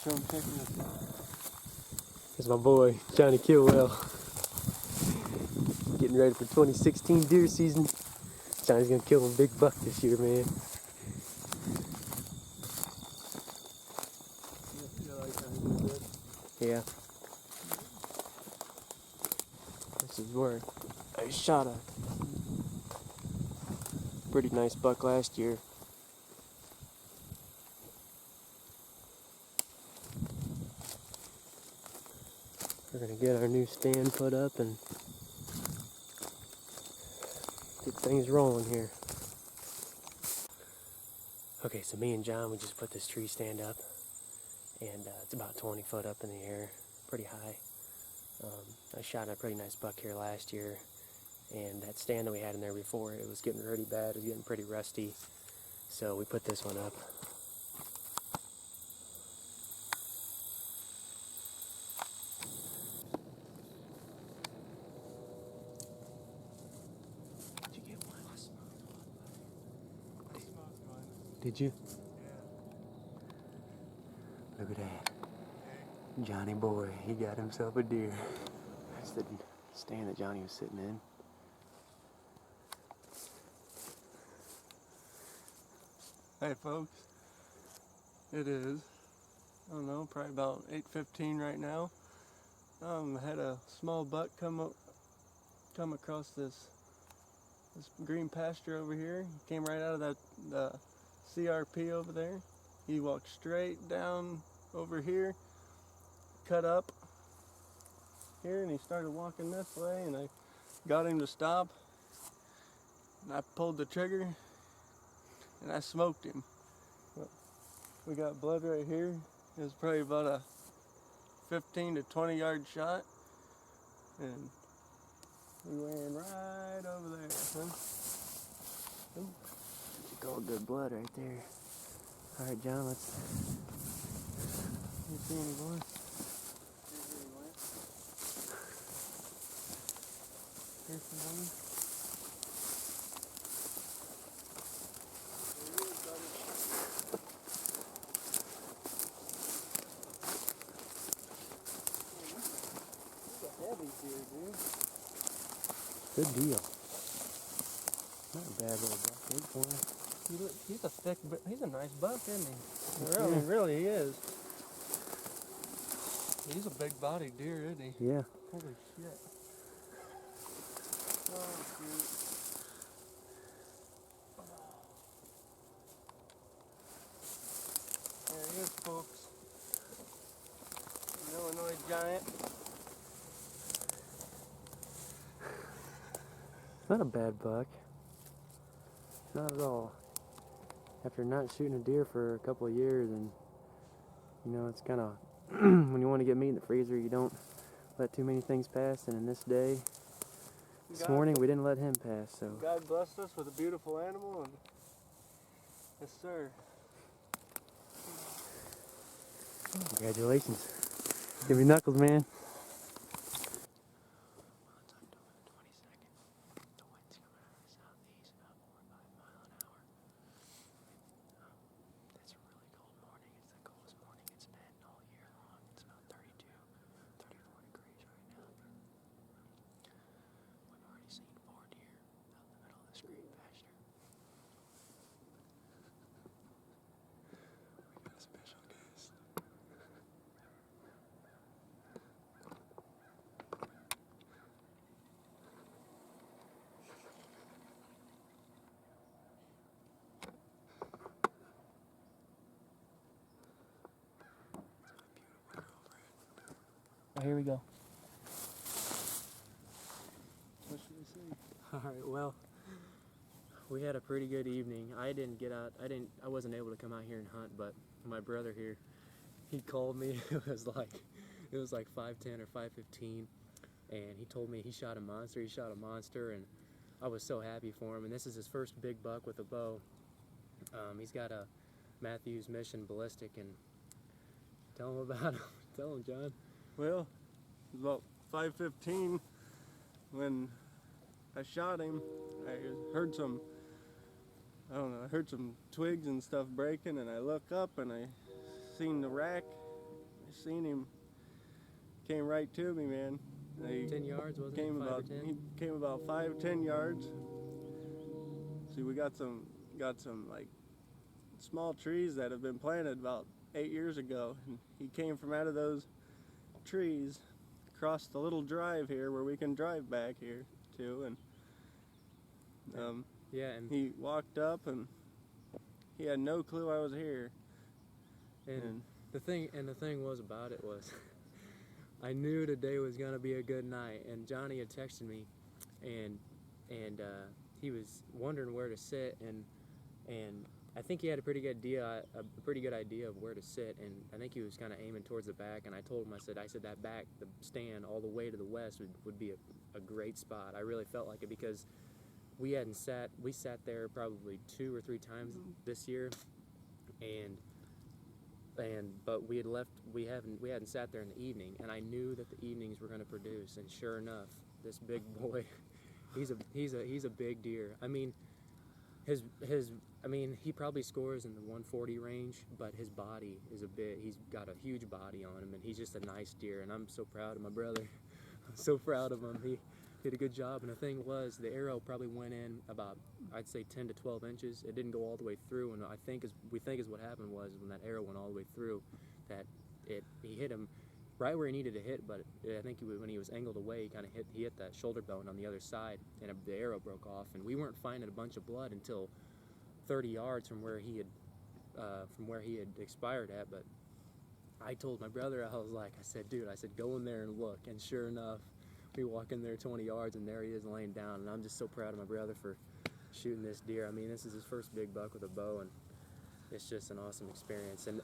Show him checking this out. Here's my boy, Johnny Kidwell. Getting ready for 2016 deer season. Johnny's gonna kill a big buck this year, man. Yeah. This is where I shot a pretty nice buck last year. We're gonna get our new stand put up and get things rolling here. Okay, so me and John, we just put this tree stand up, and it's about 20 foot up in the air, pretty high. I shot a pretty nice buck here last year, and that stand that we had in there before, it was getting pretty bad, it was getting pretty rusty, so we put this one up. Did you get one? Did you? Look at that. Johnny boy, he got himself a deer. That's the stand that Johnny was sitting in. Hey folks, it is, I don't know, probably about 8:15 right now. I had a small buck come across this green pasture over here. He came right out of that CRP over there. He walked straight down over here, cut up here, and he started walking this way, and I got him to stop, and I pulled the trigger and I smoked him. We got blood right here. It was probably about a 15 to 20 yard shot, and we ran right over there. That's cold good blood right there. All right, John, let's. You see any blood? Here's some blood. Heavy deer, dude. Good deal. Not a bad little buck. Big boy. He's a thick, he's a nice buck, isn't he? Really, he is. He's a big bodied deer, isn't he? Yeah. Holy shit. Oh, shoot. There he is, folks. An Illinois giant. Not a bad buck. Not at all. After not shooting a deer for a couple of years, and you know, it's kind of when you want to get meat in the freezer, you don't let too many things pass. And in this day, this morning, we didn't let him pass. So God blessed us with a beautiful animal, and yes, sir. Congratulations. Give me knuckles, man. Oh, here we go. What should we see? All right. Well, we had a pretty good evening. I didn't get out. I wasn't able to come out here and hunt, but my brother here, he called me. It was like 5:10 or 5:15, and he told me he shot a monster. He shot a monster, and I was so happy for him. And this is his first big buck with a bow. He's got a Matthews Mission ballistic, and tell him about him. Tell him, John. Well, it was about 5:15 when I shot him. I heard some twigs and stuff breaking, and I look up and I seen the rack seen him, came right to me, man. 10 yards, wasn't it? Came 5 or about 10? he came about 5-10 yards. See, we got some like small trees that have been planted about 8 years ago, and he came from out of those trees across the little drive here where we can drive back here too, and yeah, and he walked up and he had no clue I was here. And the thing was about it was I knew today was gonna be a good night, and Johnny had texted me, and he was wondering where to sit, and I think he had a pretty good idea of where to sit, and I think he was kind of aiming towards the back, and I told him, I said that back, the stand all the way to the west would be a great spot. I really felt like it because we sat there probably 2 or 3 times this year, but we hadn't sat there in the evening, and I knew that the evenings were going to produce, and sure enough, this big boy, he's a big deer. I mean, he probably scores in the 140 range, but his body is he's got a huge body on him, and he's just a nice deer, and I'm so proud of my brother. I'm so proud of him. He did a good job, and the thing was, the arrow probably went in about, I'd say 10 to 12 inches. It didn't go all the way through, and we think what happened was when that arrow went all the way through, that he hit him right where he needed to hit, but I think when he was angled away, he hit that shoulder bone on the other side, and the arrow broke off, and we weren't finding a bunch of blood until 30 yards from where he had expired at. But I told my brother, I said, dude, go in there and look, and sure enough, we walk in there 20 yards, and there he is laying down, and I'm just so proud of my brother for shooting this deer. I mean, this is his first big buck with a bow, and it's just an awesome experience. And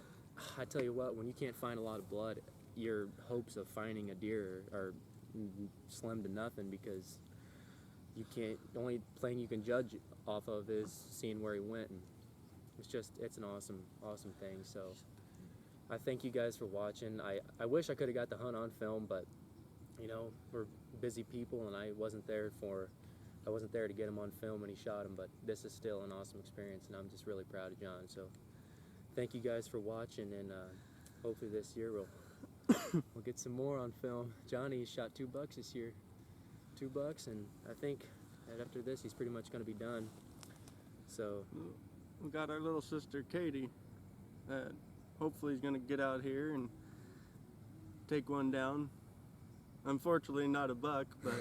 I tell you what, when you can't find a lot of blood, your hopes of finding a deer are slim to nothing, because the only thing you can judge off of is seeing where he went, and it's an awesome thing. So I thank you guys for watching. I wish I could have got the hunt on film, but you know, we're busy people, and I wasn't there to get him on film when he shot him, but this is still an awesome experience, and I'm just really proud of John. So thank you guys for watching, and hopefully this year we'll get some more on film. Johnny shot 2 bucks this year, 2 bucks, and I think that after this he's pretty much going to be done. So we got our little sister Katie that hopefully is going to get out here and take one down. Unfortunately not a buck, but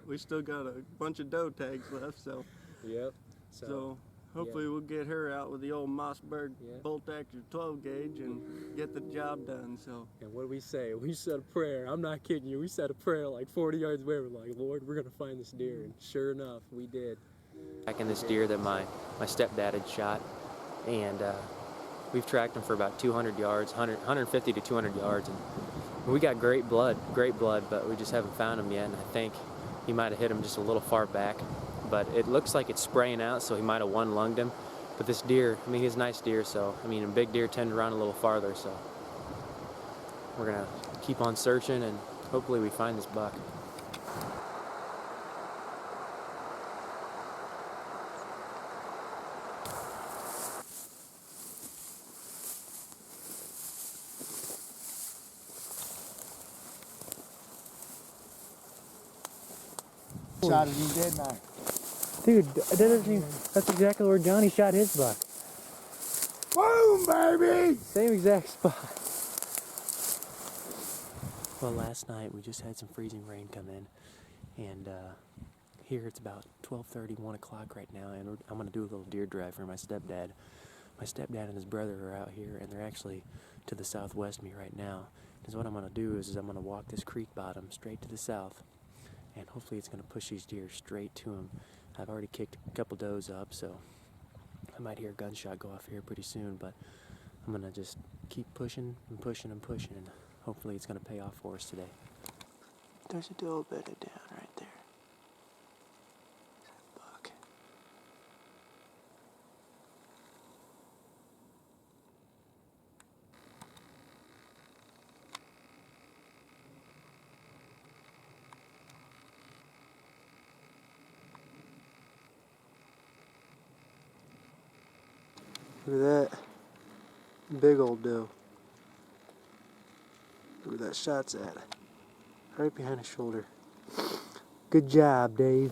we still got a bunch of doe tags left, so yep. So hopefully we'll get her out with the old Mossberg bolt action 12 gauge and get the job done. So, and what do we say? We said a prayer. I'm not kidding you. We said a prayer like 40 yards away. We're like, Lord, we're gonna find this deer, and sure enough, we did. Back in this deer that my stepdad had shot, and we've tracked him for about 200 yards, 150 to 200 yards, and we got great blood, but we just haven't found him yet, and I think he might have hit him just a little far back, but it looks like it's spraying out, so he might have one-lunged him. But this deer, I mean, he's a nice deer, so, I mean, a big deer tend to run a little farther, so we're gonna keep on searching, and hopefully we find this buck. Shot him, didn't I? Dude, that's exactly where Johnny shot his buck. Boom, baby! Same exact spot. Well, last night we just had some freezing rain come in, and here it's about 12:30, 1 o'clock right now, and I'm going to do a little deer drive for my stepdad. My stepdad and his brother are out here, and they're actually to the southwest of me right now. Because what I'm going to do is I'm going to walk this creek bottom straight to the south, and hopefully it's going to push these deer straight to them. I've already kicked a couple does up, so I might hear a gunshot go off here pretty soon, but I'm going to just keep pushing and pushing and pushing, and hopefully it's going to pay off for us today. There's a doe bedded down right there. There's that buck. Look at that. Big old doe. Where that shot's at. Right behind his shoulder. Good job, Dave.